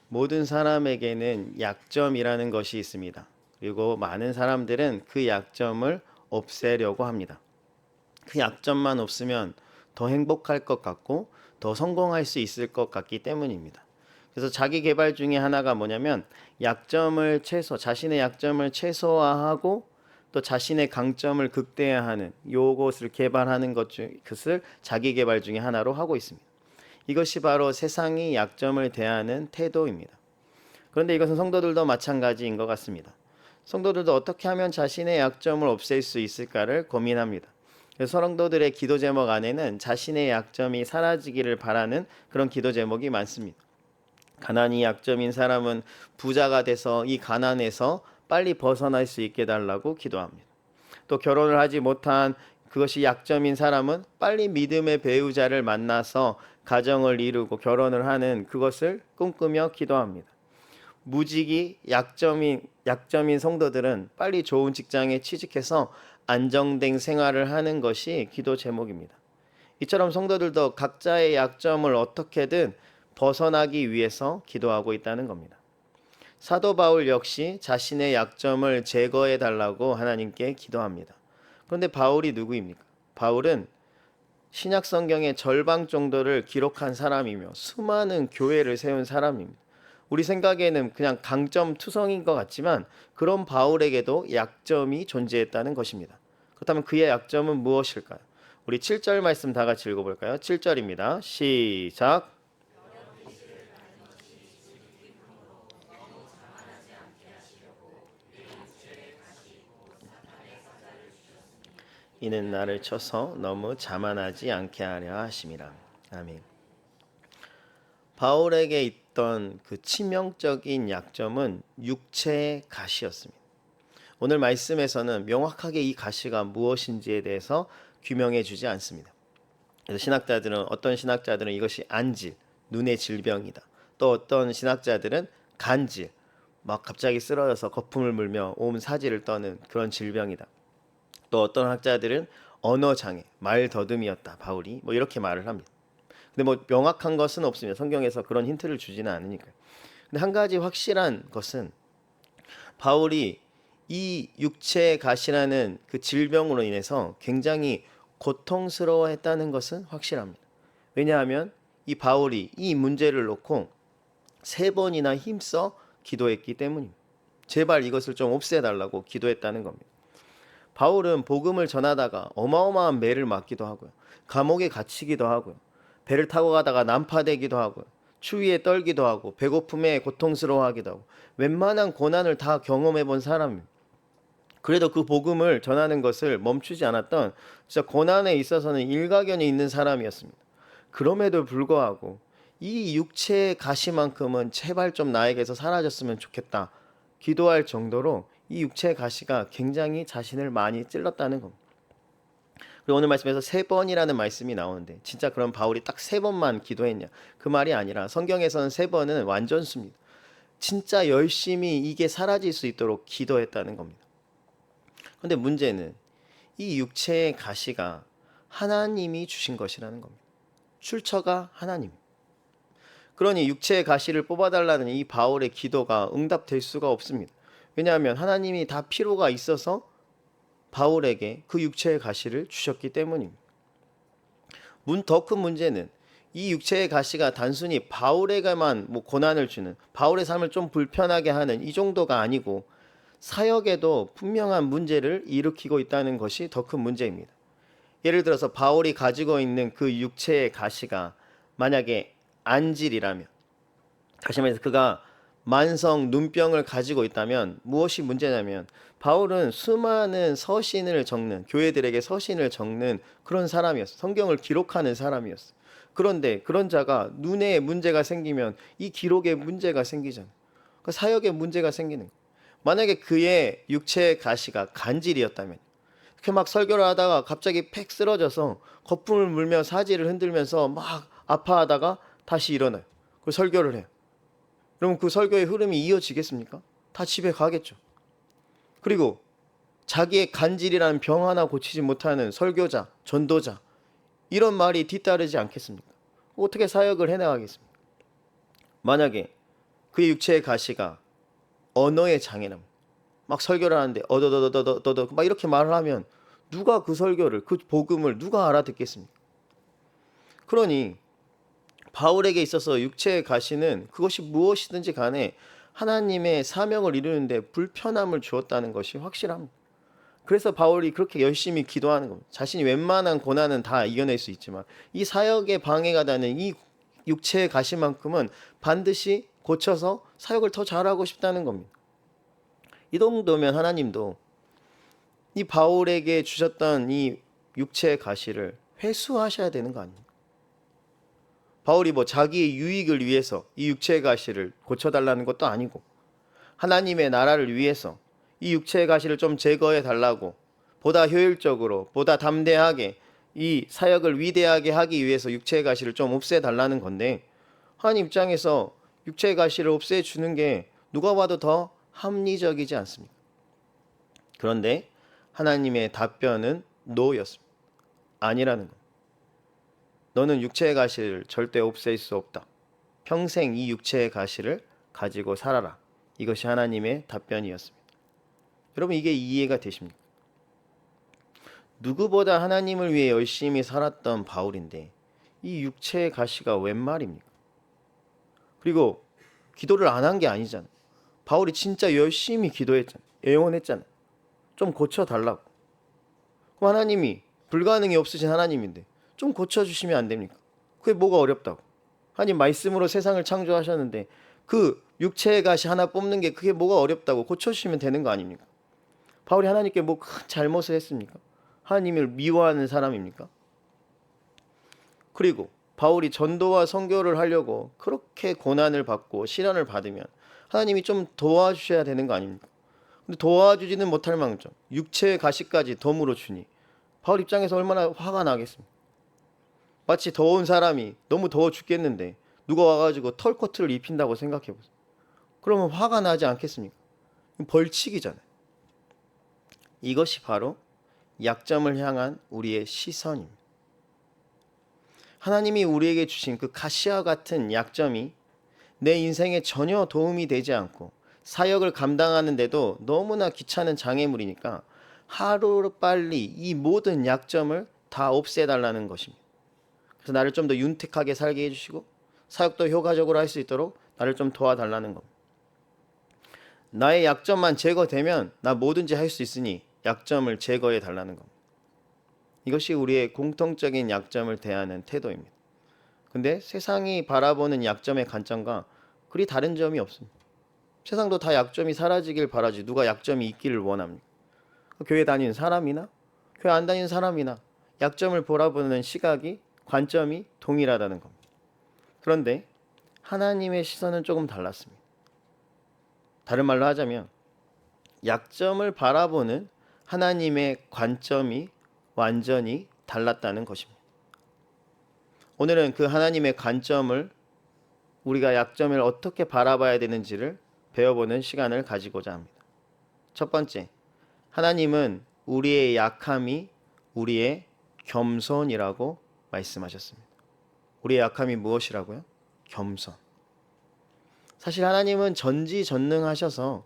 모든 사람에게는 약점이라는 것이 있습니다. 그리고 많은 사람들은 그 약점을 없애려고 합니다. 그 약점만 없으면 더 행복할 것 같고 더 성공할 수 있을 것 같기 때문입니다. 그래서 자기 개발 중에 하나가 뭐냐면 자신의 약점을 최소화하고 또 자신의 강점을 극대화하는 요것을 개발하는 것을 자기 개발 중에 하나로 하고 있습니다. 이것이 바로 세상이 약점을 대하는 태도입니다. 그런데 이것은 성도들도 마찬가지인 것 같습니다. 성도들도 어떻게 하면 자신의 약점을 없앨 수 있을까를 고민합니다. 그래서 성도들의 기도 제목 안에는 자신의 약점이 사라지기를 바라는 그런 기도 제목이 많습니다. 가난이 약점인 사람은 부자가 돼서 이 가난에서 빨리 벗어날 수 있게 달라고 기도합니다. 또 결혼을 하지 못한 그것이 약점인 사람은 빨리 믿음의 배우자를 만나서 가정을 이루고 결혼을 하는 그것을 꿈꾸며 기도합니다. 무직이 약점인 성도들은 빨리 좋은 직장에 취직해서 안정된 생활을 하는 것이 기도 제목입니다. 이처럼 성도들도 각자의 약점을 어떻게든 벗어나기 위해서 기도하고 있다는 겁니다. 사도 바울 역시 자신의 약점을 제거해 달라고 하나님께 기도합니다. 그런데 바울이 누구입니까? 바울은 신약 성경의 절반 정도를 기록한 사람이며 수많은 교회를 세운 사람입니다. 우리 생각에는 그냥 강점투성인 것 같지만 그런 바울에게도 약점이 존재했다는 것입니다. 그렇다면 그의 약점은 무엇일까요? 우리 7절 말씀 다 같이 읽어볼까요? 7절입니다. 시작. 이는 나를 쳐서 너무 자만하지 않게 하려 하심이라. 아멘. 바울에게 있던 그 치명적인 약점은 육체의 가시였습니다. 오늘 말씀에서는 명확하게 이 가시가 무엇인지에 대해서 규명해 주지 않습니다. 그래서 어떤 신학자들은 이것이 안질, 눈의 질병이다. 또 어떤 신학자들은 간질, 막 갑자기 쓰러져서 거품을 물며 온 사지를 떠는 그런 질병이다. 또 어떤 학자들은 언어 장애, 말 더듬이었다. 바울이 뭐 이렇게 말을 합니다. 근데 뭐 명확한 것은 없습니다. 성경에서 그런 힌트를 주지는 않으니까요. 근데 한 가지 확실한 것은 바울이 이 육체의 가시라는 그 질병으로 인해서 굉장히 고통스러워했다는 것은 확실합니다. 왜냐하면 이 바울이 이 문제를 놓고 3번이나 힘써 기도했기 때문입니다. 제발 이것을 좀 없애달라고 기도했다는 겁니다. 바울은 복음을 전하다가 어마어마한 매를 맞기도 하고요. 감옥에 갇히기도 하고요. 배를 타고 가다가 난파되기도 하고요. 추위에 떨기도 하고 배고픔에 고통스러워하기도 하고 웬만한 고난을 다 경험해 본 사람입니다. 그래도 그 복음을 전하는 것을 멈추지 않았던 진짜 고난에 있어서는 일가견이 있는 사람이었습니다. 그럼에도 불구하고 이 육체의 가시만큼은 제발 좀 나에게서 사라졌으면 좋겠다. 기도할 정도로 이 육체의 가시가 굉장히 자신을 많이 찔렀다는 겁니다. 그리고 오늘 말씀에서 3번이라는 말씀이 나오는데 진짜 그럼 바울이 딱 3번만 기도했냐? 그 말이 아니라 성경에서는 3번은 완전수입니다. 진짜 열심히 이게 사라질 수 있도록 기도했다는 겁니다. 그런데 문제는 이 육체의 가시가 하나님이 주신 것이라는 겁니다. 출처가 하나님. 그러니 육체의 가시를 뽑아달라는 이 바울의 기도가 응답될 수가 없습니다. 왜냐하면 하나님이 다 필요가 있어서 바울에게 그 육체의 가시를 주셨기 때문입니다. 더 큰 문제는 이 육체의 가시가 단순히 바울에게만 고난을 주는, 바울의 삶을 좀 불편하게 하는 이 정도가 아니고 사역에도 분명한 문제를 일으키고 있다는 것이 더 큰 문제입니다. 예를 들어서 바울이 가지고 있는 그 육체의 가시가 만약에 안질이라면, 다시 말해서 그가 만성 눈병을 가지고 있다면 무엇이 문제냐면 바울은 수많은 서신을 적는, 교회들에게 서신을 적는 그런 사람이었어. 성경을 기록하는 사람이었어. 그런데 그런 자가 눈에 문제가 생기면 이 기록에 문제가 생기잖아. 그 사역에 문제가 생기는 거야. 만약에 그의 육체의 가시가 간질이었다면 이렇게 막 설교를 하다가 갑자기 팩 쓰러져서 거품을 물며 사지를 흔들면서 막 아파하다가 다시 일어나요. 그 설교를 해요. 그럼 그 설교의 흐름이 이어지겠습니까? 다 집에 가겠죠. 그리고 자기의 간질이라는 병 하나 고치지 못하는 설교자, 전도자, 이런 말이 뒤따르지 않겠습니까? 어떻게 사역을 해나가겠습니까? 만약에 그의 육체의 가시가 언어의 장애남. 막 설교를 하는데 어더더더더더더 막 이렇게 말을 하면 누가 그 설교를, 그 복음을 누가 알아듣겠습니까? 그러니 바울에게 있어서 육체의 가시는 그것이 무엇이든지 간에 하나님의 사명을 이루는데 불편함을 주었다는 것이 확실합니다. 그래서 바울이 그렇게 열심히 기도하는 겁니다. 자신이 웬만한 고난은 다 이겨낼 수 있지만 이 사역에 방해가 되는 이 육체의 가시만큼은 반드시 고쳐서 사역을 더 잘하고 싶다는 겁니다. 이 정도면 하나님도 이 바울에게 주셨던 이 육체의 가시를 회수하셔야 되는 거 아닙니까? 바울이 뭐 자기의 유익을 위해서 이 육체의 가시를 고쳐달라는 것도 아니고 하나님의 나라를 위해서 이 육체의 가시를 좀 제거해 달라고 보다 효율적으로 보다 담대하게 이 사역을 위대하게 하기 위해서 육체의 가시를 좀 없애 달라는 건데 하나님 입장에서 육체의 가시를 없애 주는 게 누가 봐도 더 합리적이지 않습니까? 그런데 하나님의 답변은 노였습니다. 아니라는 것. 너는 육체의 가시를 절대 없앨 수 없다. 평생 이 육체의 가시를 가지고 살아라. 이것이 하나님의 답변이었습니다. 여러분 이게 이해가 되십니까? 누구보다 하나님을 위해 열심히 살았던 바울인데 이 육체의 가시가 웬 말입니까? 그리고 기도를 안 한 게 아니잖아. 바울이 진짜 열심히 기도했잖아. 애원했잖아. 좀 고쳐달라고. 그럼 하나님이 불가능이 없으신 하나님인데 좀 고쳐주시면 안 됩니까? 그게 뭐가 어렵다고. 하나님 말씀으로 세상을 창조하셨는데 그 육체의 가시 하나 뽑는 게 그게 뭐가 어렵다고 고쳐주시면 되는 거 아닙니까? 바울이 하나님께 뭐 큰 잘못을 했습니까? 하나님을 미워하는 사람입니까? 그리고 바울이 전도와 선교를 하려고 그렇게 고난을 받고 시련을 받으면 하나님이 좀 도와주셔야 되는 거 아닙니까? 근데 도와주지는 못할 망정 육체의 가시까지 덤으로 주니 바울 입장에서 얼마나 화가 나겠습니까? 마치 더운 사람이 너무 더워 죽겠는데 누가 와가지고 털코트를 입힌다고 생각해보세요. 그러면 화가 나지 않겠습니까? 벌칙이잖아요. 이것이 바로 약점을 향한 우리의 시선입니다. 하나님이 우리에게 주신 그 가시와 같은 약점이 내 인생에 전혀 도움이 되지 않고 사역을 감당하는데도 너무나 귀찮은 장애물이니까 하루빨리 이 모든 약점을 다 없애달라는 것입니다. 그래서 나를 좀 더 윤택하게 살게 해주시고 사역도 효과적으로 할 수 있도록 나를 좀 도와달라는 겁니다. 나의 약점만 제거되면 나 뭐든지 할 수 있으니 약점을 제거해 달라는 겁니다. 이것이 우리의 공통적인 약점을 대하는 태도입니다. 근데 세상이 바라보는 약점의 관점과 그리 다른 점이 없습니다. 세상도 다 약점이 사라지길 바라지 누가 약점이 있기를 원합니까? 교회 다니는 사람이나 교회 안 다니는 사람이나 약점을 바라보는 시각이 관점이 동일하다는 겁니다. 그런데 하나님의 시선은 조금 달랐습니다. 다른 말로 하자면 약점을 바라보는 하나님의 관점이 완전히 달랐다는 것입니다. 오늘은 그 하나님의 관점을 우리가 약점을 어떻게 바라봐야 되는지를 배워보는 시간을 가지고자 합니다. 첫 번째, 하나님은 우리의 약함이 우리의 겸손이라고 말씀하셨습니다. 우리의 약함이 무엇이라고요? 겸손. 사실 하나님은 전지전능하셔서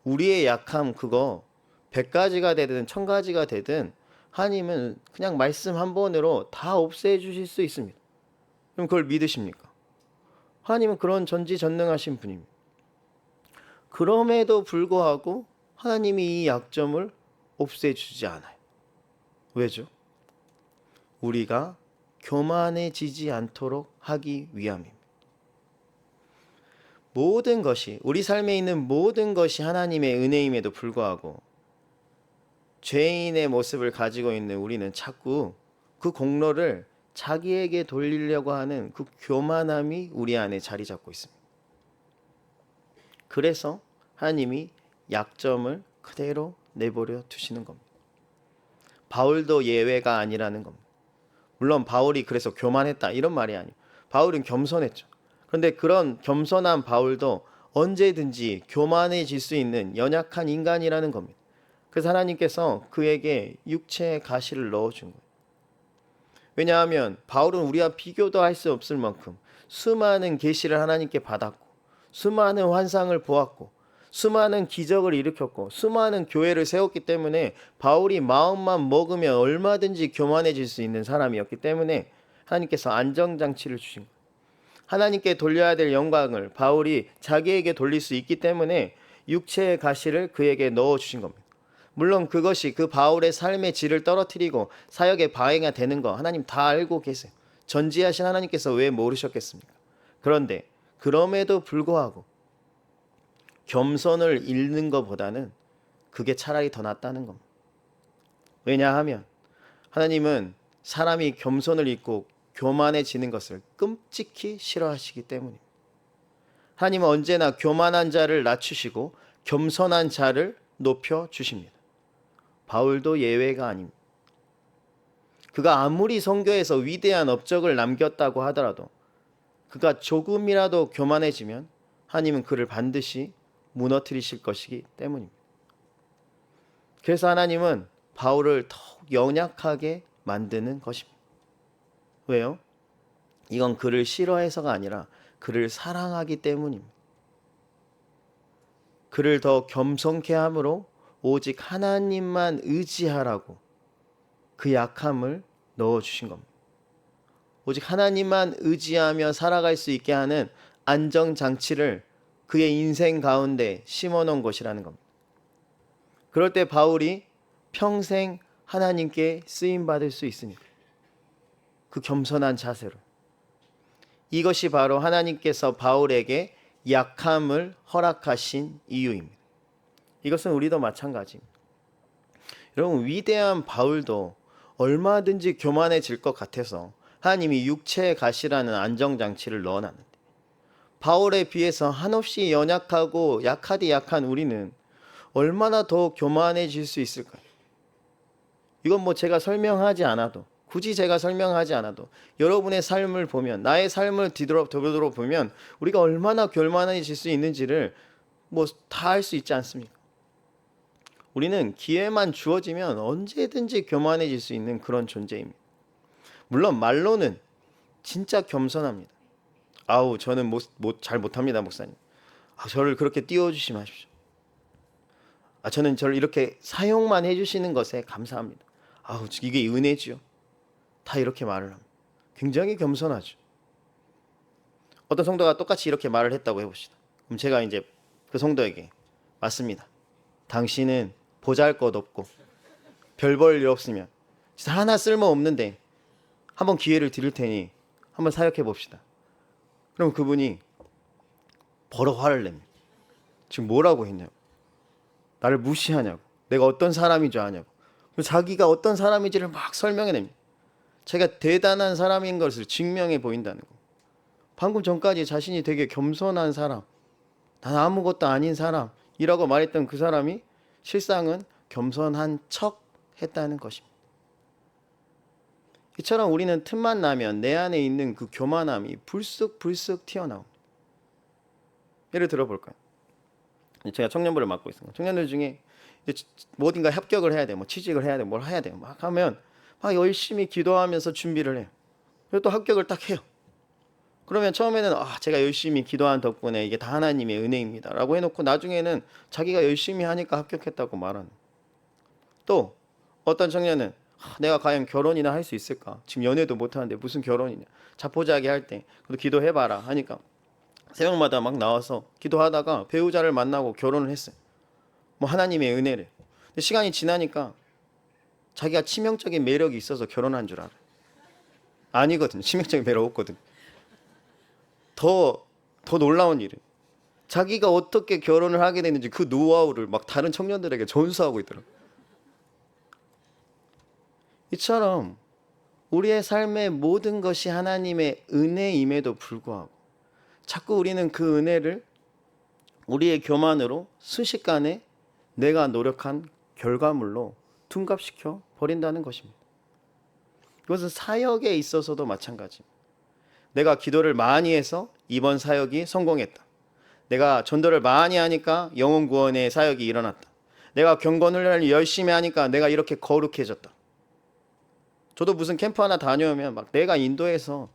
우리의 약함 그거 100가지가 되든 1000가지가 되든 하나님은 그냥 말씀 한 번으로 다 없애 주실 수 있습니다. 그럼 그걸 믿으십니까? 하나님은 그런 전지전능하신 분입니다. 그럼에도 불구하고 하나님이 이 약점을 없애주지 않아요. 왜죠? 우리가 교만해지지 않도록 하기 위함입니다. 모든 것이 우리 삶에 있는 모든 것이 하나님의 은혜임에도 불구하고 죄인의 모습을 가지고 있는 우리는 자꾸 그 공로를 자기에게 돌리려고 하는 그 교만함이 우리 안에 자리 잡고 있습니다. 그래서 하나님이 약점을 그대로 내버려 두시는 겁니다. 바울도 예외가 아니라는 겁니다. 물론 바울이 그래서 교만했다 이런 말이 아니에요. 바울은 겸손했죠. 그런데 그런 겸손한 바울도 언제든지 교만해질 수 있는 연약한 인간이라는 겁니다. 그래서 하나님께서 그에게 육체의 가시를 넣어준 거예요. 왜냐하면 바울은 우리와 비교도 할 수 없을 만큼 수많은 계시를 하나님께 받았고 수많은 환상을 보았고 수많은 기적을 일으켰고 수많은 교회를 세웠기 때문에 바울이 마음만 먹으면 얼마든지 교만해질 수 있는 사람이었기 때문에 하나님께서 안정장치를 주신 거예요. 하나님께 돌려야 될 영광을 바울이 자기에게 돌릴 수 있기 때문에 육체의 가시를 그에게 넣어주신 겁니다. 물론 그것이 그 바울의 삶의 질을 떨어뜨리고 사역의 방해가 되는 거 하나님 다 알고 계세요. 전지하신 하나님께서 왜 모르셨겠습니까? 그런데 그럼에도 불구하고 겸손을 잃는 것보다는 그게 차라리 더 낫다는 겁니다. 왜냐하면 하나님은 사람이 겸손을 잃고 교만해지는 것을 끔찍히 싫어하시기 때문입니다. 하나님은 언제나 교만한 자를 낮추시고 겸손한 자를 높여주십니다. 바울도 예외가 아닙니다. 그가 아무리 선교에서 위대한 업적을 남겼다고 하더라도 그가 조금이라도 교만해지면 하나님은 그를 반드시 무너뜨리실 것이기 때문입니다. 그래서 하나님은 바울을 더욱 연약하게 만드는 것입니다. 왜요? 이건 그를 싫어해서가 아니라 그를 사랑하기 때문입니다. 그를 더 겸손케 함으로 오직 하나님만 의지하라고 그 약함을 넣어주신 겁니다. 오직 하나님만 의지하며 살아갈 수 있게 하는 안정장치를 그의 인생 가운데 심어놓은 것이라는 겁니다. 그럴 때 바울이 평생 하나님께 쓰임받을 수 있습니다. 그 겸손한 자세로. 이것이 바로 하나님께서 바울에게 약함을 허락하신 이유입니다. 이것은 우리도 마찬가지입니다. 여러분, 위대한 바울도 얼마든지 교만해질 것 같아서 하나님이 육체의 가시라는 안정장치를 넣어놨는데 바울에 비해서 한없이 연약하고 약하디 약한 우리는 얼마나 더 교만해질 수 있을까요? 이건 뭐 제가 설명하지 않아도, 굳이 제가 설명하지 않아도 여러분의 삶을 보면, 나의 삶을 뒤돌아보면 우리가 얼마나 교만해질 수 있는지를 뭐 다 알 수 있지 않습니까? 우리는 기회만 주어지면 언제든지 교만해질 수 있는 그런 존재입니다. 물론 말로는 진짜 겸손합니다. 아우, 저는 잘 못합니다, 목사님. 저를 그렇게 띄워주시 마십시오. 저는 저를 이렇게 사용만 해주시는 것에 감사합니다. 아우, 이게 은혜지요. 다 이렇게 말을 합니다. 굉장히 겸손하죠. 어떤 성도가 똑같이 이렇게 말을 했다고 해봅시다. 그럼 제가 이제 그 성도에게 맞습니다. 당신은 보잘것없고 별 볼 일 없으면 진짜 하나 쓸모없는데 한번 기회를 드릴 테니 한번 사역해 봅시다. 그럼 그분이 버럭 화를 냅니다. 지금 뭐라고 했냐고. 나를 무시하냐고. 내가 어떤 사람인 줄 아냐고. 자기가 어떤 사람인지를 막 설명해 냅니다. 자기가 대단한 사람인 것을 증명해 보인다는 거. 방금 전까지 자신이 되게 겸손한 사람, 난 아무것도 아닌 사람이라고 말했던 그 사람이 실상은 겸손한 척 했다는 것입니다. 이처럼 우리는 틈만 나면 내 안에 있는 그 교만함이 불쑥 튀어나옵니다. 예를 들어 볼까요? 제가 청년부를 맡고 있습니다. 청년들 중에 어딘가 합격을 해야 돼, 뭐 취직을 해야 돼, 뭘 해야 돼, 막 하면 막 열심히 기도하면서 준비를 해요. 그리고 또 합격을 딱 해요. 그러면 처음에는 제가 열심히 기도한 덕분에 이게 다 하나님의 은혜입니다 라고 해놓고 나중에는 자기가 열심히 하니까 합격했다고 말하는. 또 어떤 청년은 내가 과연 결혼이나 할 수 있을까? 지금 연애도 못하는데 무슨 결혼이냐. 자포자기 할 때 그래도 기도해봐라 하니까 새벽마다 막 나와서 기도하다가 배우자를 만나고 결혼을 했어요. 뭐 하나님의 은혜를. 근데 시간이 지나니까 자기가 치명적인 매력이 있어서 결혼한 줄 알아요. 아니거든. 치명적인 매력 없거든. 더 놀라운 일은 자기가 어떻게 결혼을 하게 됐는지 그 노하우를 막 다른 청년들에게 전수하고 있더라고요. 이처럼 우리의 삶의 모든 것이 하나님의 은혜임에도 불구하고 자꾸 우리는 그 은혜를 우리의 교만으로 순식간에 내가 노력한 결과물로 둔갑시켜 버린다는 것입니다. 이것은 사역에 있어서도 마찬가지입니다. 내가 기도를 많이 해서 이번 사역이 성공했다. 내가 전도를 많이 하니까 영혼 구원의 사역이 일어났다. 내가 경건을 열심히 하니까 내가 이렇게 거룩해졌다. 저도 무슨 캠프 하나 다녀오면 막 내가 인도해서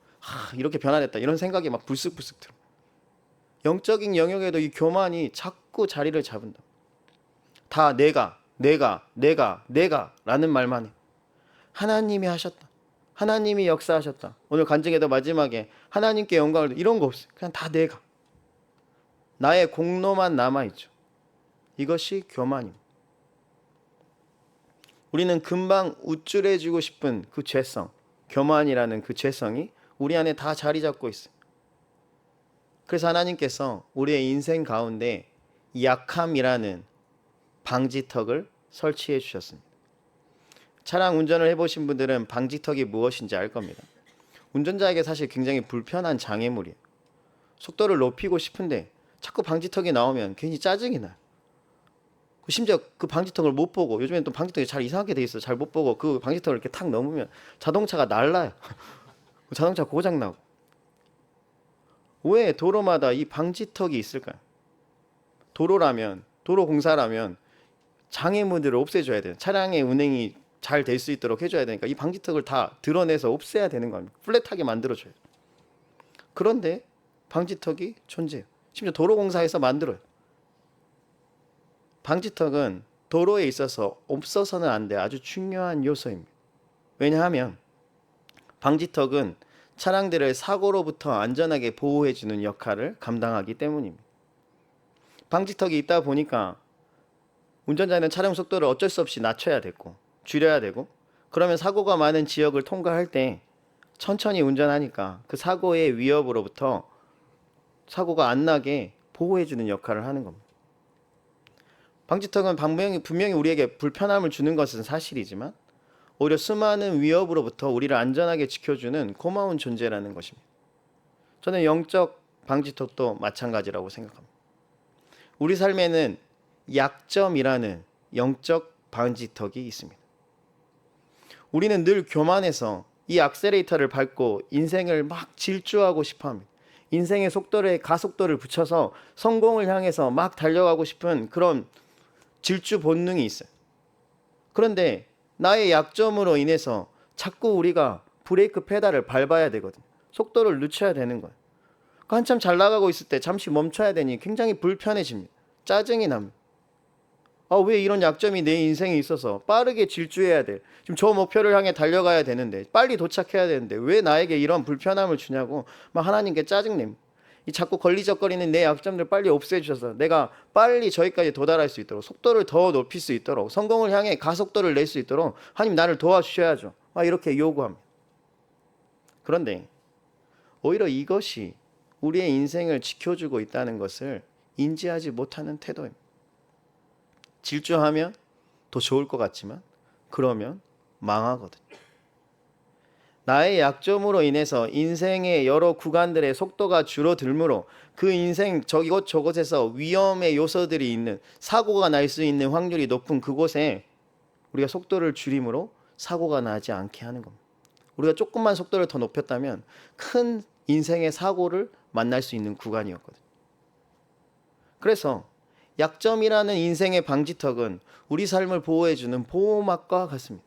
이렇게 변화됐다 이런 생각이 막 불쑥불쑥 들어. 영적인 영역에도 이 교만이 자꾸 자리를 잡는다. 다 내가 라는 말만 해. 하나님이 하셨다. 하나님이 역사하셨다. 오늘 간증에도 마지막에 하나님께 영광을, 이런 거 없어요. 그냥 다 내가. 나의 공로만 남아있죠. 이것이 교만입니다. 우리는 금방 우쭐해지고 싶은 그 죄성, 교만이라는 그 죄성이 우리 안에 다 자리 잡고 있어요. 그래서 하나님께서 우리의 인생 가운데 약함이라는 방지턱을 설치해 주셨습니다. 차량 운전을 해보신 분들은 방지턱이 무엇인지 알 겁니다. 운전자에게 사실 굉장히 불편한 장애물이에요. 속도를 높이고 싶은데 자꾸 방지턱이 나오면 괜히 짜증이 나요. 심지어 그 방지턱을 못 보고, 요즘엔 또 방지턱이 잘 이상하게 돼 있어요. 잘 못 보고 그 방지턱을 이렇게 탁 넘으면 자동차가 날라요. 자동차 고장 나고. 왜 도로마다 이 방지턱이 있을까요? 도로공사라면 장애물들을 없애줘야 돼요. 차량의 운행이 잘 될 수 있도록 해줘야 되니까 이 방지턱을 다 드러내서 없애야 되는 겁니다. 플랫하게 만들어줘요. 그런데 방지턱이 존재해요. 심지어 도로공사에서 만들어요. 방지턱은 도로에 있어서 없어서는 안 돼 아주 중요한 요소입니다. 왜냐하면 방지턱은 차량들을 사고로부터 안전하게 보호해주는 역할을 감당하기 때문입니다. 방지턱이 있다 보니까 운전자는 차량 속도를 어쩔 수 없이 낮춰야 되고 줄여야 되고, 그러면 사고가 많은 지역을 통과할 때 천천히 운전하니까 그 사고의 위협으로부터 사고가 안 나게 보호해주는 역할을 하는 겁니다. 방지턱은 분명히 우리에게 불편함을 주는 것은 사실이지만 오히려 수많은 위협으로부터 우리를 안전하게 지켜주는 고마운 존재라는 것입니다. 저는 영적 방지턱도 마찬가지라고 생각합니다. 우리 삶에는 약점이라는 영적 방지턱이 있습니다. 우리는 늘 교만해서 이 액셀레이터를 밟고 인생을 막 질주하고 싶어 합니다. 인생의 속도에 가속도를 붙여서 성공을 향해서 막 달려가고 싶은 그런 질주 본능이 있어요. 그런데 나의 약점으로 인해서 자꾸 우리가 브레이크 페달을 밟아야 되거든요. 속도를 늦춰야 되는 거예요. 한참 잘 나가고 있을 때 잠시 멈춰야 되니 굉장히 불편해집니다. 짜증이 납니다. 왜 이런 약점이 내 인생에 있어서 빠르게 질주해야 돼. 지금 저 목표를 향해 달려가야 되는데, 빨리 도착해야 되는데 왜 나에게 이런 불편함을 주냐고 막 하나님께 짜증냅니다. 이 자꾸 걸리적거리는 내 약점들 빨리 없애주셔서 내가 빨리 저기까지 도달할 수 있도록, 속도를 더 높일 수 있도록, 성공을 향해 가속도를 낼 수 있도록 하나님 나를 도와주셔야죠. 이렇게 요구합니다. 그런데 오히려 이것이 우리의 인생을 지켜주고 있다는 것을 인지하지 못하는 태도입니다. 질주하면 더 좋을 것 같지만 그러면 망하거든요. 나의 약점으로 인해서 인생의 여러 구간들의 속도가 줄어들므로 그 인생 저곳에서 위험의 요소들이 있는, 사고가 날 수 있는 확률이 높은 그곳에 우리가 속도를 줄임으로 사고가 나지 않게 하는 겁니다. 우리가 조금만 속도를 더 높였다면 큰 인생의 사고를 만날 수 있는 구간이었거든요. 그래서 약점이라는 인생의 방지턱은 우리 삶을 보호해주는 보호막과 같습니다.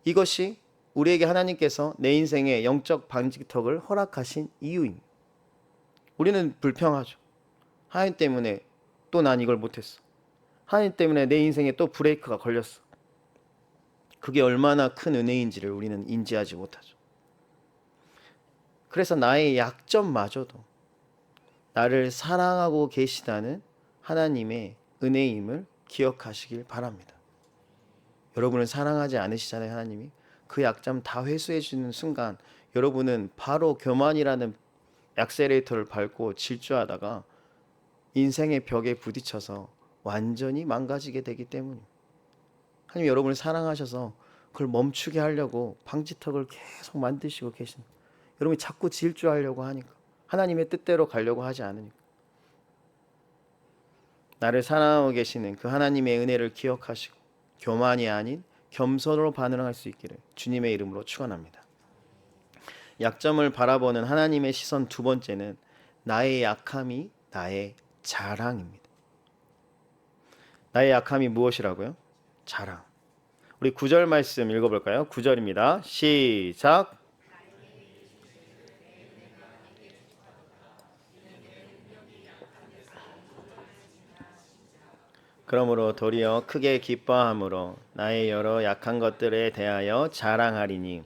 이것이 우리에게 하나님께서 내 인생의 영적 방지턱을 허락하신 이유입니다. 우리는 불평하죠. 하나님 때문에 또 난 이걸 못했어. 하나님 때문에 내 인생에 또 브레이크가 걸렸어. 그게 얼마나 큰 은혜인지를 우리는 인지하지 못하죠. 그래서 나의 약점마저도 나를 사랑하고 계시다는 하나님의 은혜임을 기억하시길 바랍니다. 여러분을 사랑하지 않으시잖아요, 하나님이. 그 약점 다 회수해 주는 순간 여러분은 바로 교만이라는 액셀레이터를 밟고 질주하다가 인생의 벽에 부딪혀서 완전히 망가지게 되기 때문입니다. 하나님 여러분을 사랑하셔서 그걸 멈추게 하려고 방지턱을 계속 만드시고 계십니다. 여러분이 자꾸 질주하려고 하니까, 하나님의 뜻대로 가려고 하지 않으니까. 나를 사랑하고 계시는 그 하나님의 은혜를 기억하시고 교만이 아닌 겸손으로 반응할 수 있기를 주님의 이름으로 축원합니다. 약점을 바라보는 하나님의 시선 두 번째는 나의 약함이 나의 자랑입니다. 나의 약함이 무엇이라고요? 자랑. 우리 9절 말씀 읽어볼까요? 9절입니다. 시작. 그러므로 도리어 크게 기뻐함으로 나의 여러 약한 것들에 대하여 자랑하리니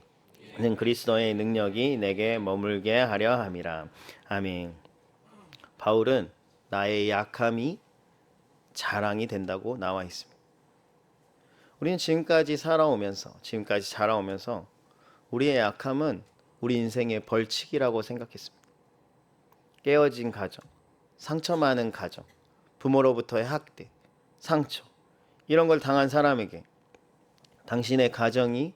는 그리스도의 능력이 내게 머물게 하려 함이라. 아멘. 바울은 나의 약함이 자랑이 된다고 나와 있습니다. 우리는 지금까지 자라오면서 우리의 약함은 우리 인생의 벌칙이라고 생각했습니다. 깨어진 가정, 상처 많은 가정, 부모로부터의 학대, 상처, 이런 걸 당한 사람에게 당신의 가정이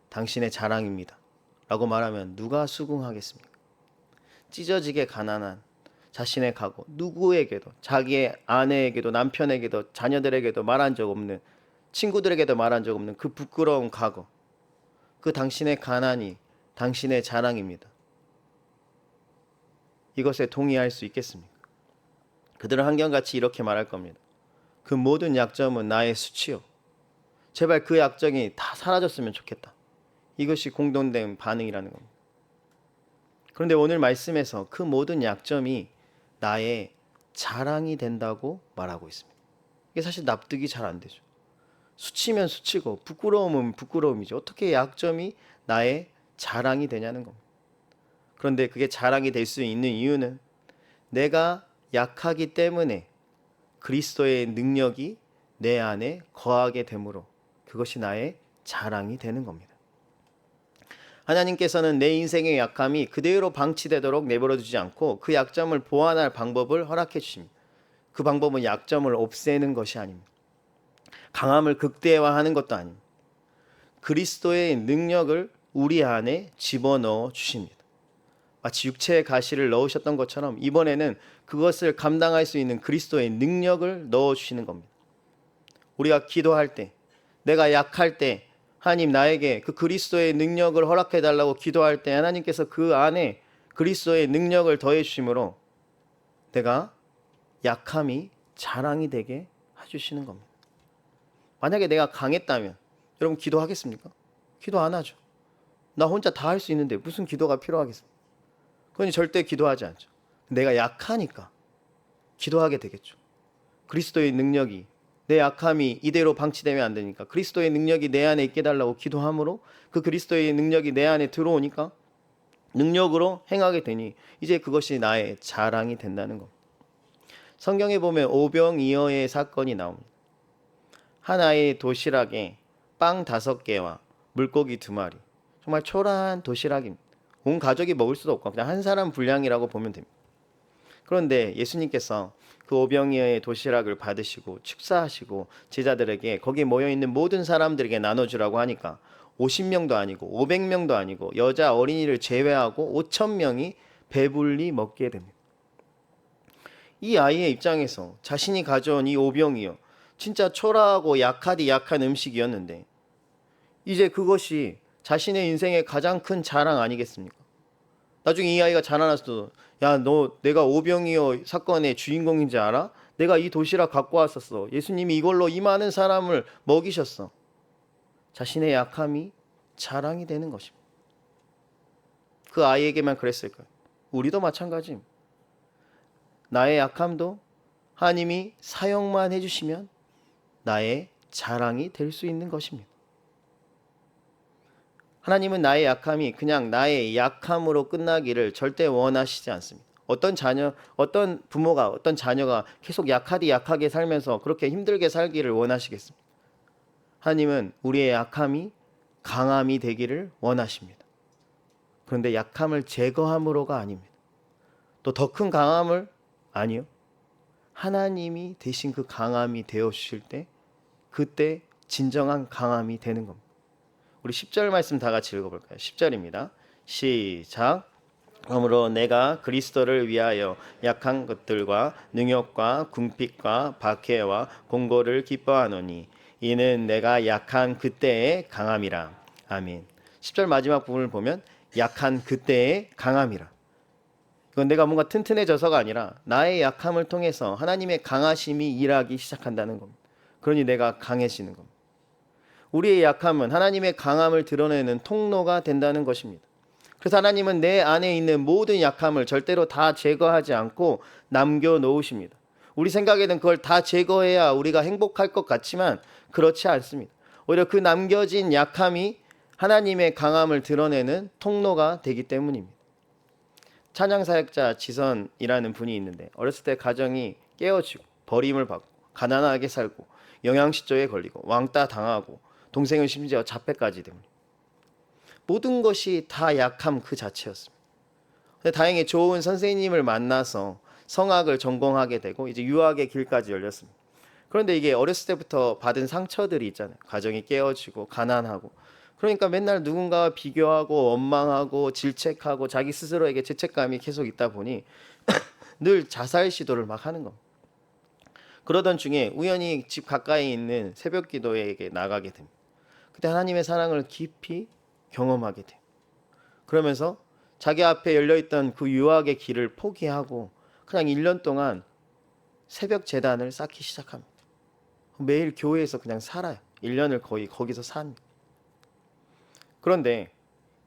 당신의 자랑입니다 라고 말하면 누가 수긍하겠습니까? 찢어지게 가난한 자신의 과거, 누구에게도, 자기의 아내에게도 남편에게도 자녀들에게도 말한 적 없는, 친구들에게도 말한 적 없는 그 부끄러운 과거, 그 당신의 가난이 당신의 자랑입니다. 이것에 동의할 수 있겠습니까? 그들은 한결같이 이렇게 말할 겁니다. 그 모든 약점은 나의 수치요. 제발 그 약점이 다 사라졌으면 좋겠다. 이것이 공동된 반응이라는 겁니다. 그런데 오늘 말씀에서 그 모든 약점이 나의 자랑이 된다고 말하고 있습니다. 이게 사실 납득이 잘 안 되죠. 수치면 수치고 부끄러움은 부끄러움이죠. 어떻게 약점이 나의 자랑이 되냐는 겁니다. 그런데 그게 자랑이 될 수 있는 이유는 내가 약하기 때문에 그리스도의 능력이 내 안에 거하게 되므로 그것이 나의 자랑이 되는 겁니다. 하나님께서는 내 인생의 약함이 그대로 방치되도록 내버려 두지 않고 그 약점을 보완할 방법을 허락해 주십니다. 그 방법은 약점을 없애는 것이 아닙니다. 강함을 극대화하는 것도 아닙니다. 그리스도의 능력을 우리 안에 집어넣어 주십니다. 마치 육체의 가시를 넣으셨던 것처럼 이번에는 그것을 감당할 수 있는 그리스도의 능력을 넣어 주시는 겁니다. 우리가 기도할 때, 내가 약할 때 하나님 나에게 그 그리스도의 능력을 허락해 달라고 기도할 때 하나님께서 그 안에 그리스도의 능력을 더해 주심으로 내가 약함이 자랑이 되게 해주시는 겁니다. 만약에 내가 강했다면 여러분 기도하겠습니까? 기도 안 하죠. 나 혼자 다 할 수 있는데 무슨 기도가 필요하겠습니까? 그건 절대 기도하지 않죠. 내가 약하니까 기도하게 되겠죠. 그리스도의 능력이, 내 약함이 이대로 방치되면 안 되니까 그리스도의 능력이 내 안에 있게 달라고 기도함으로 그 그리스도의 능력이 내 안에 들어오니까 능력으로 행하게 되니 이제 그것이 나의 자랑이 된다는 겁니다. 성경에 보면 오병이어의 사건이 나옵니다. 하나의 도시락에 빵 5개와 물고기 2마리, 정말 초라한 도시락입니다. 온 가족이 먹을 수도 없고 그냥 한 사람 분량이라고 보면 됩니다. 그런데 예수님께서 그 오병이어의 도시락을 받으시고 축사하시고 제자들에게 거기에 모여있는 모든 사람들에게 나눠주라고 하니까 50명도 아니고 500명도 아니고 여자 어린이를 제외하고 5,000명이 배불리 먹게 됩니다. 이 아이의 입장에서 자신이 가져온 이 오병이어, 진짜 초라하고 약하디 약한 음식이었는데 이제 그것이 자신의 인생의 가장 큰 자랑 아니겠습니까? 나중에 이 아이가 자라나서도 야, 너 내가 오병이어 사건의 주인공인지 알아? 내가 이 도시락 갖고 왔었어. 예수님이 이걸로 이 많은 사람을 먹이셨어. 자신의 약함이 자랑이 되는 것입니다. 그 아이에게만 그랬을 거예요. 우리도 마찬가지입니다. 나의 약함도 하나님이 사용만 해주시면 나의 자랑이 될 수 있는 것입니다. 하나님은 나의 약함이 그냥 나의 약함으로 끝나기를 절대 원하시지 않습니다. 어떤 부모가, 어떤 자녀가 계속 약하디 약하게 살면서 그렇게 힘들게 살기를 원하시겠습니까? 하나님은 우리의 약함이 강함이 되기를 원하십니다. 그런데 약함을 제거함으로가 아닙니다. 또 더 큰 강함을 아니요. 하나님이 대신 그 강함이 되어 주실 때 그때 진정한 강함이 되는 겁니다. 우리 10절 말씀 다 같이 읽어볼까요? 10절입니다. 시작. 그러므로 내가 그리스도를 위하여 약한 것들과 능욕과 궁핍과 박해와 공고를 기뻐하노니 이는 내가 약한 그때의 강함이라. 아멘. 10절 마지막 부분을 보면 약한 그때의 강함이라. 그건 내가 뭔가 튼튼해져서가 아니라 나의 약함을 통해서 하나님의 강하심이 일하기 시작한다는 겁니다. 그러니 내가 강해지는 겁니다. 우리의 약함은 하나님의 강함을 드러내는 통로가 된다는 것입니다. 그래서 하나님은 내 안에 있는 모든 약함을 절대로 다 제거하지 않고 남겨놓으십니다. 우리 생각에는 그걸 다 제거해야 우리가 행복할 것 같지만 그렇지 않습니다. 오히려 그 남겨진 약함이 하나님의 강함을 드러내는 통로가 되기 때문입니다. 찬양 사역자 지선이라는 분이 있는데 어렸을 때 가정이 깨어지고 버림을 받고 가난하게 살고 영양실조에 걸리고 왕따 당하고 동생은 심지어 자폐까지 됩니다. 모든 것이 다 약함 그 자체였습니다. 근데 다행히 좋은 선생님을 만나서 성악을 전공하게 되고 이제 유학의 길까지 열렸습니다. 그런데 이게 어렸을 때부터 받은 상처들이 있잖아요. 가정이 깨어지고 가난하고 그러니까 맨날 누군가와 비교하고 원망하고 질책하고 자기 스스로에게 죄책감이 계속 있다 보니 늘 자살 시도를 막 하는 겁니다. 그러던 중에 우연히 집 가까이 있는 새벽 기도회에 나가게 됩니다. 그때 하나님의 사랑을 깊이 경험하게 돼요. 그러면서 자기 앞에 열려있던 그 유학의 길을 포기하고 그냥 1년 동안 새벽 재단을 쌓기 시작합니다. 매일 교회에서 그냥 살아요. 1년을 거의 거기서 삽니다. 그런데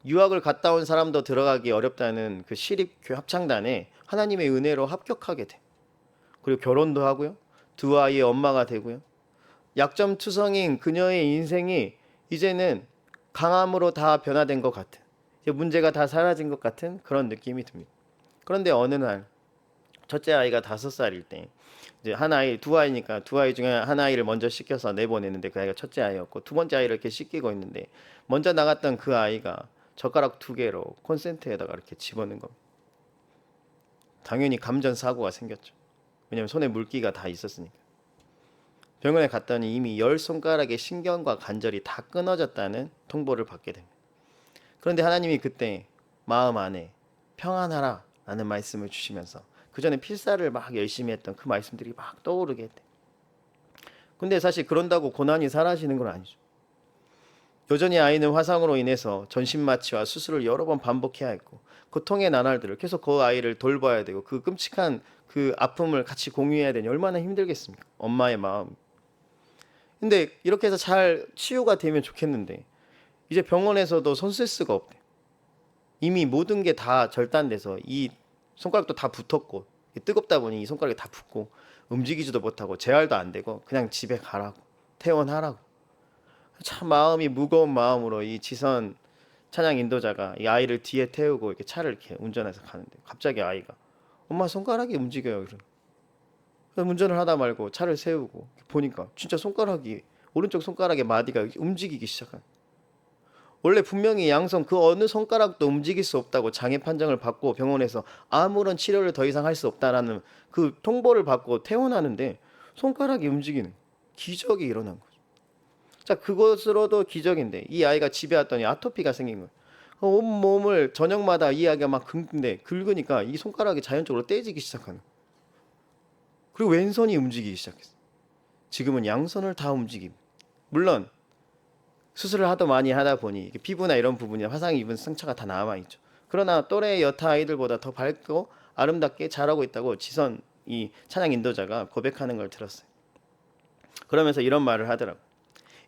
유학을 갔다 온 사람도 들어가기 어렵다는 그 시립교 합창단에 하나님의 은혜로 합격하게 돼. 그리고 결혼도 하고요. 2아이의 엄마가 되고요. 약점투성인 그녀의 인생이 이제는 강함으로 다 변화된 것 같은, 이제 문제가 다 사라진 것 같은 그런 느낌이 듭니다. 그런데 어느 날 첫째 아이가 5살일 때 이제 한 아이, 2아이니까 2아이 중에 한 아이를 먼저 씻겨서 내보내는데 그 아이가 첫째 아이였고 두 번째 아이를 이렇게 씻기고 있는데 먼저 나갔던 그 아이가 젓가락 2개로 콘센트에다가 이렇게 집어넣은 겁니다. 당연히 감전 사고가 생겼죠. 왜냐하면 손에 물기가 다 있었으니까. 병원에 갔더니 이미 10손가락의 신경과 관절이 다 끊어졌다는 통보를 받게 됩니다. 그런데 하나님이 그때 마음 안에 평안하라 라는 말씀을 주시면서 그 전에 필사를 막 열심히 했던 그 말씀들이 막 떠오르게 했대. 근데 사실 그런다고 고난이 사라지는 건 아니죠. 여전히 아이는 화상으로 인해서 전신마취와 수술을 여러 번 반복해야 했고 고통의 나날들을 계속 그 아이를 돌봐야 되고 그 끔찍한 그 아픔을 같이 공유해야 되니 얼마나 힘들겠습니까? 엄마의 마음. 근데 이렇게 해서 잘 치유가 되면 좋겠는데 이제 병원에서도 손 쓸 수가 없대. 이미 모든 게 다 절단돼서 이 손가락도 다 붙었고 뜨겁다 보니 이 손가락이 다 붓고 움직이지도 못하고 재활도 안 되고 그냥 집에 가라고 퇴원하라고. 참 마음이 무거운 마음으로 이 지선 찬양 인도자가 이 아이를 뒤에 태우고 이렇게 차를 이렇게 운전해서 가는데 갑자기 아이가 엄마 손가락이 움직여요. 그래서 운전을 하다 말고 차를 세우고 보니까 진짜 손가락이 오른쪽 손가락의 마디가 움직이기 시작한. 원래 분명히 양손 그 어느 손가락도 움직일 수 없다고 장애 판정을 받고 병원에서 아무런 치료를 더 이상 할 수 없다라는 그 통보를 받고 퇴원하는데 손가락이 움직이는 기적이 일어난 거죠. 자, 그것으로도 기적인데 이 아이가 집에 왔더니 아토피가 생긴 거예요. 온 몸을 저녁마다 이 아이가 막 긁는데 긁으니까 이 손가락이 자연적으로 떼지기 시작하는. 그리고 왼손이 움직이기 시작했어. 지금은 양손을 다 움직임. 물론 수술을 하도 많이 하다 보니 피부나 이런 부분이 화상 입은 상처가 다 남아있죠. 그러나 또래 여타 아이들보다 더 밝고 아름답게 자라고 있다고 지선 이 찬양 인도자가 고백하는 걸 들었어요. 그러면서 이런 말을 하더라고.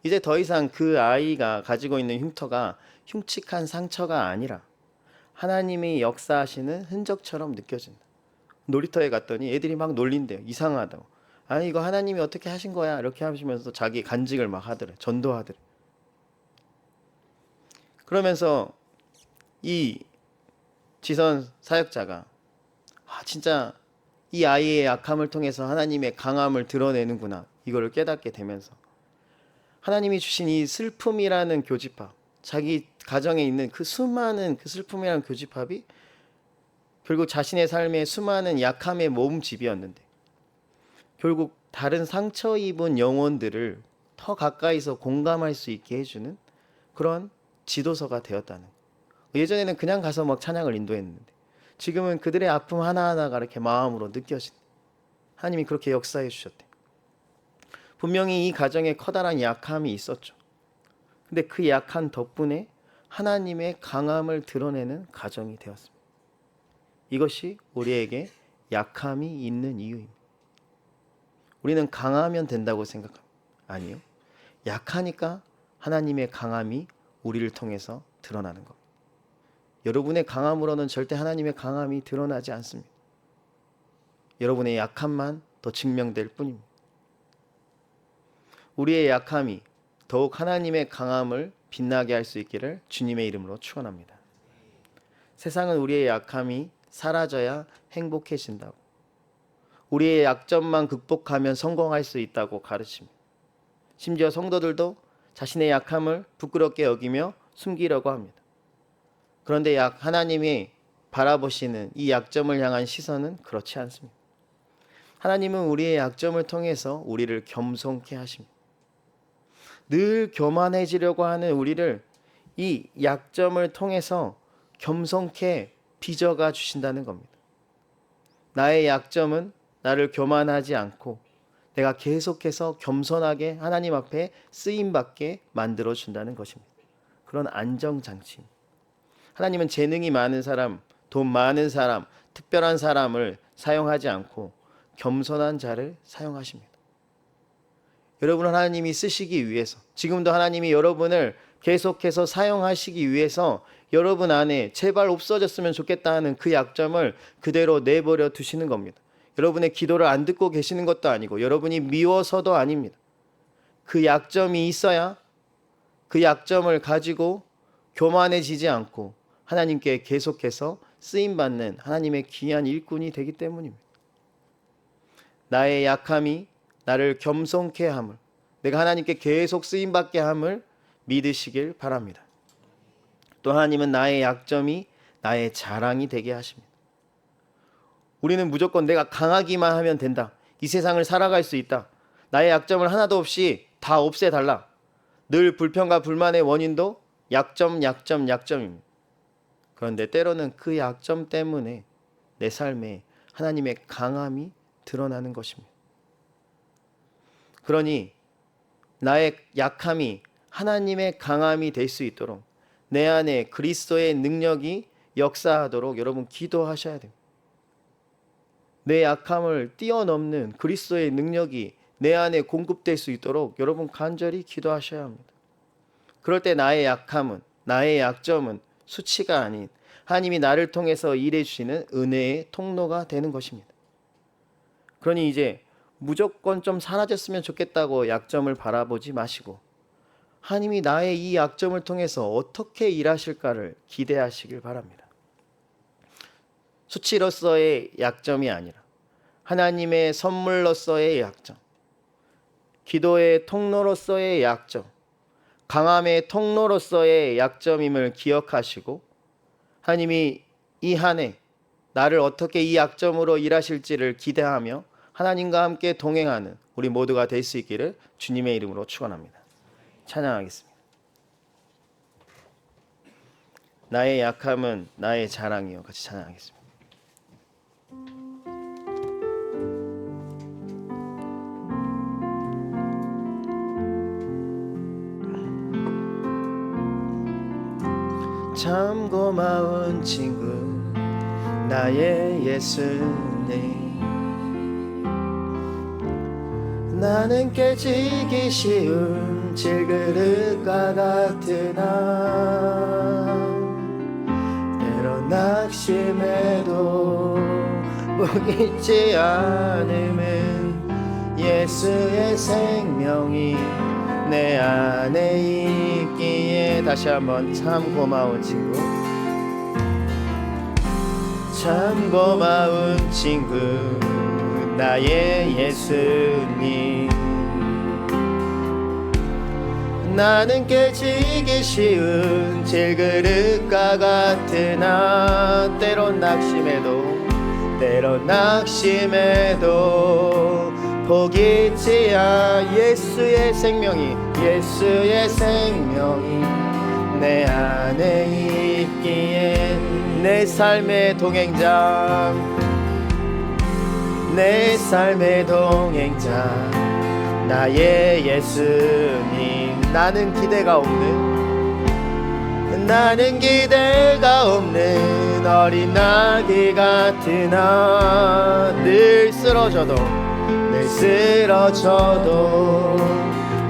이제 더 이상 그 아이가 가지고 있는 흉터가 흉측한 상처가 아니라 하나님이 역사하시는 흔적처럼 느껴진다. 놀이터에 갔더니 애들이 막 놀린대요. 이상하다고. 아니 이거 하나님이 어떻게 하신 거야 이렇게 하시면서 자기 간직을 막 하더래. 전도하더래. 그러면서 이 지선 사역자가 진짜 이 아이의 약함을 통해서 하나님의 강함을 드러내는구나 이거를 깨닫게 되면서 하나님이 주신 이 슬픔이라는 교집합, 자기 가정에 있는 그 수많은 그 슬픔이라는 교집합이 결국 자신의 삶의 수많은 약함의 모음집이었는데 결국 다른 상처 입은 영혼들을 더 가까이서 공감할 수 있게 해주는 그런 지도서가 되었다는. 예전에는 그냥 가서 막 찬양을 인도했는데 지금은 그들의 아픔 하나하나가 이렇게 마음으로 느껴진. 하나님이 그렇게 역사해 주셨대. 분명히 이 가정에 커다란 약함이 있었죠. 근데 그 약한 덕분에 하나님의 강함을 드러내는 가정이 되었습니다. 이것이 우리에게 약함이 있는 이유입니다. 우리는 강하면 된다고 생각합니다. 아니요. 약하니까 하나님의 강함이 우리를 통해서 드러나는 겁니다. 여러분의 강함으로는 절대 하나님의 강함이 드러나지 않습니다. 여러분의 약함만 더 증명될 뿐입니다. 우리의 약함이 더욱 하나님의 강함을 빛나게 할 수 있기를 주님의 이름으로 축원합니다. 세상은 우리의 약함이 사라져야 행복해진다고, 우리의 약점만 극복하면 성공할 수 있다고 가르칩니다. 심지어 성도들도 자신의 약함을 부끄럽게 여기며 숨기려고 합니다. 그런데 하나님이 바라보시는 이 약점을 향한 시선은 그렇지 않습니다. 하나님은 우리의 약점을 통해서 우리를 겸손케 하십니다. 늘 교만해지려고 하는 우리를 이 약점을 통해서 겸손케 빚어가 주신다는 겁니다. 나의 약점은 나를 교만하지 않고 내가 계속해서 겸손하게 하나님 앞에 쓰임받게 만들어 준다는 것입니다. 그런 안정장치입니다. 하나님은 재능이 많은 사람, 돈 많은 사람, 특별한 사람을 사용하지 않고 겸손한 자를 사용하십니다. 여러분, 하나님이 쓰시기 위해서, 지금도 하나님이 여러분을 계속해서 사용하시기 위해서 여러분 안에 제발 없어졌으면 좋겠다 하는 그 약점을 그대로 내버려 두시는 겁니다. 여러분의 기도를 안 듣고 계시는 것도 아니고 여러분이 미워서도 아닙니다. 그 약점이 있어야 그 약점을 가지고 교만해지지 않고 하나님께 계속해서 쓰임받는 하나님의 귀한 일꾼이 되기 때문입니다. 나의 약함이 나를 겸손케 함을, 내가 하나님께 계속 쓰임받게 함을 믿으시길 바랍니다. 또 하나님은 나의 약점이 나의 자랑이 되게 하십니다. 우리는 무조건 내가 강하기만 하면 된다, 이 세상을 살아갈 수 있다, 나의 약점을 하나도 없이 다 없애달라, 늘 불평과 불만의 원인도 약점입니다. 그런데 때로는 그 약점 때문에 내 삶에 하나님의 강함이 드러나는 것입니다. 그러니 나의 약함이 하나님의 강함이 될 수 있도록 내 안에 그리스도의 능력이 역사하도록 여러분 기도하셔야 됩니다. 내 약함을 뛰어넘는 그리스도의 능력이 내 안에 공급될 수 있도록 여러분 간절히 기도하셔야 합니다. 그럴 때 나의 약함은, 나의 약점은 수치가 아닌 하나님이 나를 통해서 일해 주시는 은혜의 통로가 되는 것입니다. 그러니 이제 무조건 좀 사라졌으면 좋겠다고 약점을 바라보지 마시고 하나님이 나의 이 약점을 통해서 어떻게 일하실까를 기대하시길 바랍니다. 수치로서의 약점이 아니라 하나님의 선물로서의 약점, 기도의 통로로서의 약점, 강함의 통로로서의 약점임을 기억하시고 하나님이 이 한 해 나를 어떻게 이 약점으로 일하실지를 기대하며 하나님과 함께 동행하는 우리 모두가 될 수 있기를 주님의 이름으로 축원합니다. 찬양하겠습니다. 나의 약함은 나의 자랑이요. 같이 찬양하겠습니다. 참 고마운 친구 나의 예수님, 나는 깨지기 쉬운 질그릇과 같으나 때로 낙심해도 포기치 않음은 예수의 생명이 내 안에 있기에. 다시 한번 참 고마운 친구, 참 고마운 친구 나의 예수님, 나는 깨지기 쉬운 질그릇과 같으나 때론 낙심해도 포기치 않 예수의 생명이 내 안에 있기에 내 삶의 동행자 나의 예수님, 나는 기대가 없는 어린 아기 같으나 늘 쓰러져도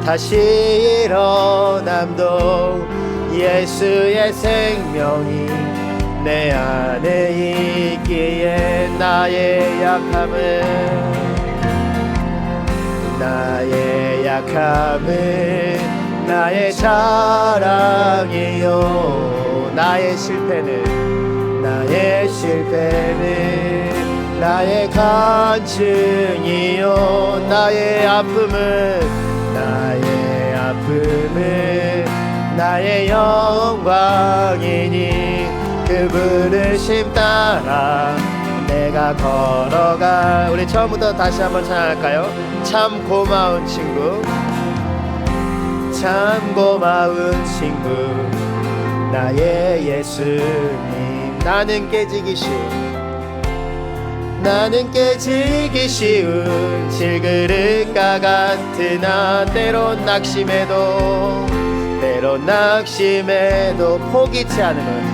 다시 일어남도 예수의 생명이 내 안에 있기에 나의 약함은 나의 약함은 나의 자랑이요 나의 실패는 나의 간증이요 나의 아픔은 나의 영광이니 그 부르심 따라 내가 걸어가. 우리 처음부터 다시 한번 찬양할까요? 참 고마운 친구, 참 고마운 친구 나의 예수님. 나는 깨지기 쉬운 질그릇과 같으나 때론 낙심해도 포기치 않아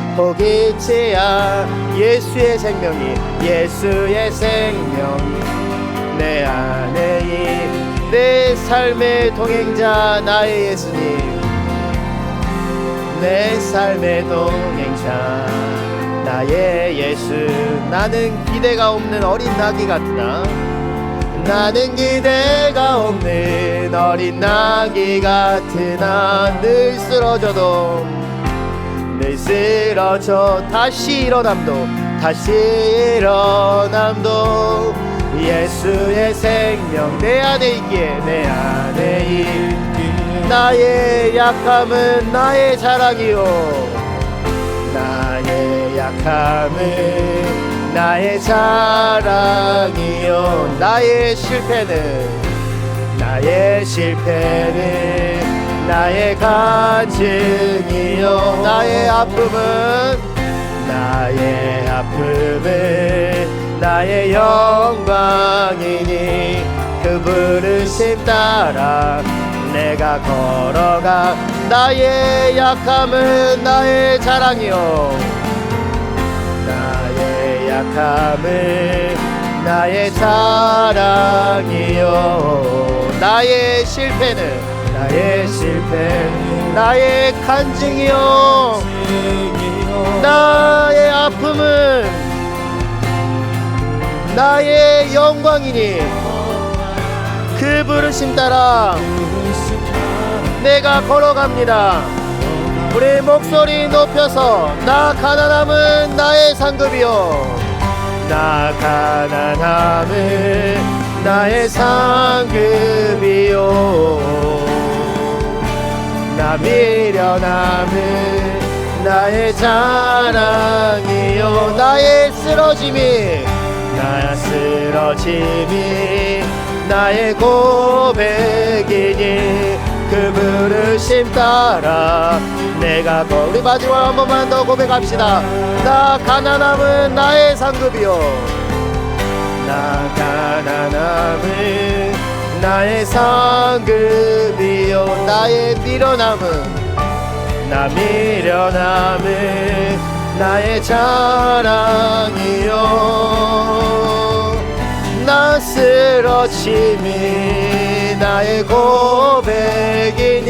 예수의 생명이 내 안에 내 삶의 동행자 나의 예수님. 내 삶의 동행자 나의 예수. 나는 기대가 없는 어린 나귀 같으나 늘 쓰러져 다시 일어남도 예수의 생명 내 안에 있기에 나의 약함은 나의 자랑이요 나의 약함은 나의 자랑이요 나의 실패는 나의 간증이요 나의 아픔은 나의 영광이니 그 부르심 따라 내가 걸어가. 나의 약함은 나의 자랑이요 나의 약함은 나의 자랑이요 나의 실패는 나의 간증이요 나의 아픔은 나의 영광이니 그 부르심 따라 내가 걸어갑니다. 우리 목소리 높여서 나 가난함은 나의 상급이요 나 가난함은 나의 상급이요 나 미련함은 나의 자랑이요 나의 쓰러짐이 나의 고백이니 그 부르심 따라 내가 우리 마지막 한 번만 더 고백합시다. 나 가난함은 나의 상급이요 나 가난함은 나의 상급이요 나의 미련함은 나의 자랑이요 나 쓰러짐이 나의 고백이니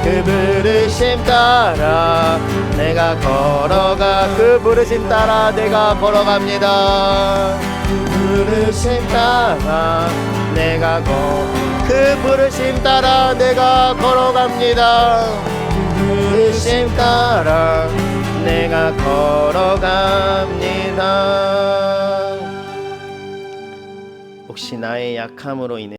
그 부르심 따라 내가 걸어가. 그 부르심 따라 내가 걸어갑니다. 부르심 따라 그 부르심 따라 내가 걸어갑니다. 부르심 따라 내가 걸어갑니다. 혹시 나의 약함으로 인해